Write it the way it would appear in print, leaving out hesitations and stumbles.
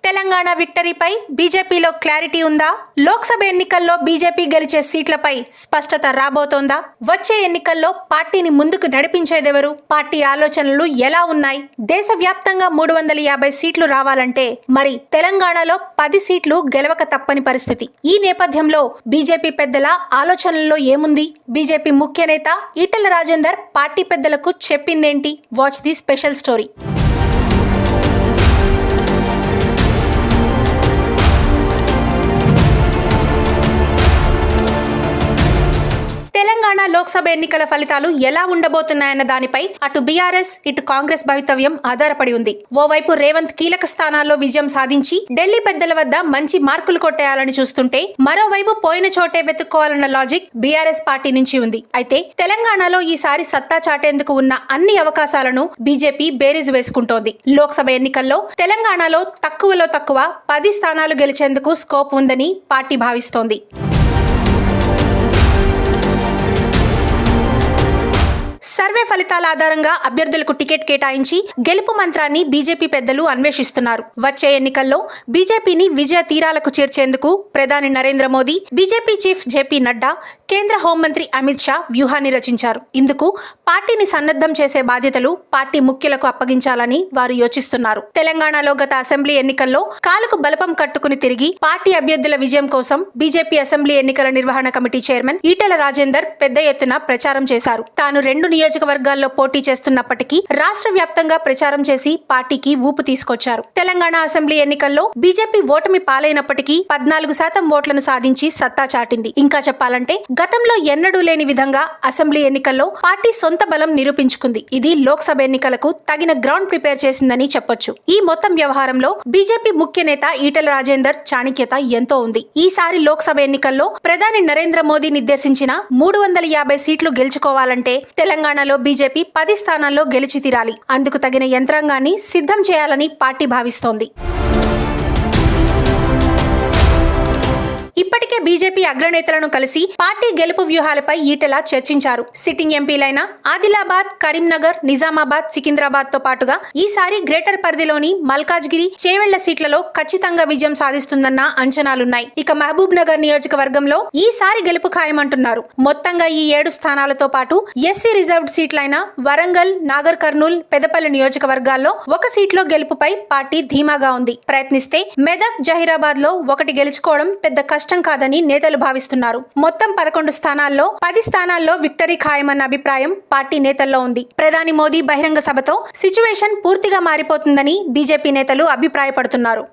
తెలంగాణ విక్టరీపై బీజేపీలో క్లారిటీ ఉందా? లోక్సభ ఎన్నికల్లో బీజేపీ గెలిచే సీట్లపై స్పష్టత రాబోతోందా? వచ్చే ఎన్నికల్లో పార్టీని ముందుకు నడిపించేదెవరు? పార్టీ ఆలోచనలు ఎలా ఉన్నాయి? దేశవ్యాప్తంగా 350 సీట్లు రావాలంటే మరి తెలంగాణలో 10 సీట్లు గెలవక తప్పని పరిస్థితి. ఈ నేపథ్యంలో బీజేపీ పెద్దల ఆలోచనల్లో ఏముంది? బీజేపీ ముఖ్య నేత ఈటెల రాజేందర్ పార్టీ పెద్దలకు చెప్పిందేంటి? Watch the special story. Telangana Lok Sabha ఎన్నికల ఫలితాలు ఎలా ఉండబోతున్నాయన్న దానిపై అటు బీఆర్ఎస్ ఇటు కాంగ్రెస్ భవితవ్యం ఆధారపడి ఉంది. ఓవైపు రేవంత్ కీలక స్థానాల్లో విజయం సాధించి ఢిల్లీ పెద్దల వద్ద మంచి మార్కులు కొట్టేయాలని చూస్తుంటే, మరోవైపు పోయిన చోటే వెతుక్కోవాలన్న లాజిక్ బీఆర్ఎస్ పార్టీ నుంచి ఉంది. అయితే తెలంగాణలో ఈసారి సత్తా చాటేందుకు ఉన్న అన్ని అవకాశాలను బీజేపీ బేరీజు వేసుకుంటోంది. లోక్సభ ఎన్నికల్లో తెలంగాణలో తక్కువలో తక్కువ 10 స్థానాలు గెలిచేందుకు స్కోప్ ఉందని పార్టీ భావిస్తోంది. సర్వే ఫలితాల ఆధారంగా అభ్యర్థులకు టికెట్ కేటాయించి గెలుపు మంత్రాన్ని బీజేపీ పెద్దలు అన్వేషిస్తున్నారు. వచ్చే ఎన్నికల్లో బీజేపీని విజయ తీరాలకు చేర్చేందుకు ప్రధాని Narendra Modi, BJP chief JP Nadda, కేంద్ర హోంమంత్రి అమిత్ షా వ్యూహాన్ని రచించారు. ఇందుకు పార్టీని సన్నద్ధం చేసే బాధ్యతలు పార్టీ ముఖ్యులకు అప్పగించాలని వారు యోచిస్తున్నారు. తెలంగాణలో గత అసెంబ్లీ ఎన్నికల్లో కాలుకు బలపం కట్టుకుని తిరిగి పార్టీ అభ్యర్థుల విజయం కోసం బీజేపీ అసెంబ్లీ ఎన్నికల నిర్వహణ కమిటీ చైర్మన్ ఈటెల రాజేందర్ పెద్ద ఎత్తున ప్రచారం చేశారు. తాను 2 నియోజకవర్గాల్లో పోటీ చేస్తున్నప్పటికీ రాష్ట్ర వ్యాప్తంగా ప్రచారం చేసి పార్టీకి ఊపు తీసుకొచ్చారు. తెలంగాణ అసెంబ్లీ ఎన్నికల్లో బీజేపీ ఓటమి పాలైనప్పటికీ 14% ఓట్లను సాధించి సత్తా చాటింది. ఇంకా చెప్పాలంటే గతంలో ఎన్నడూ లేని విధంగా అసెంబ్లీ ఎన్నికల్లో పార్టీ సొంత బలం నిరూపించుకుంది. ఇది లోక్సభ ఎన్నికలకు తగిన గ్రౌండ్ ప్రిపేర్ చేసిందని చెప్పొచ్చు. ఈ మొత్తం వ్యవహారంలో బీజేపీ ముఖ్య నేత ఈటెల రాజేందర్ చాణక్యత ఎంతో ఉంది. ఈసారి లోక్సభ ఎన్నికల్లో ప్రధాని నరేంద్ర మోదీ నిర్దేశించిన 350 సీట్లు గెలుచుకోవాలంటే తెలంగాణలో బీజేపీ 10 స్థానాల్లో గెలిచి తీరాలి. అందుకు తగిన యంత్రాంగాన్ని సిద్ధం చేయాలని పార్టీ భావిస్తోంది. ఇప్పటికే బీజేపీ అగ్రనేతలను కలిసి పార్టీ గెలుపు వ్యూహాలపై ఈటెల చర్చించారు. సిట్టింగ్ ఎంపీలైన ఆదిలాబాద్, కరీంనగర్, నిజామాబాద్, సికింద్రాబాద్ తో పాటుగా ఈసారి గ్రేటర్ పరిధిలోని మల్కాజ్గిరి, చేవెళ్ల సీట్లలో ఖచ్చితంగా విజయం సాధిస్తుందన్న అంచనాలున్నాయి. ఇక మహబూబ్ నగర్ నియోజకవర్గంలో ఈసారి గెలుపు ఖాయమంటున్నారు. మొత్తంగా ఈ 7 స్థానాలతో పాటు ఎస్సీ రిజర్వ్డ్ సీట్లైన వరంగల్, నాగర్ కర్నూల్, పెదపల్లి నియోజకవర్గాల్లో 1 సీట్లో గెలుపుపై పార్టీ ధీమాగా ఉంది. ప్రయత్నిస్తే మెదక్, జహీరాబాద్ లో 1 గెలుచుకోవడం పెద్ద కష్టం కాదని నేతలు భావిస్తున్నారు. మొత్తం 11 స్థానాల్లో 10 స్థానాల్లో విక్టరీ ఖాయమన్న అభిప్రాయం పార్టీ నేతల్లో ఉంది. ప్రధాని మోదీ బహిరంగ సభతో సిచ్యువేషన్ పూర్తిగా మారిపోతుందని బీజేపీ నేతలు అభిప్రాయపడుతున్నారు.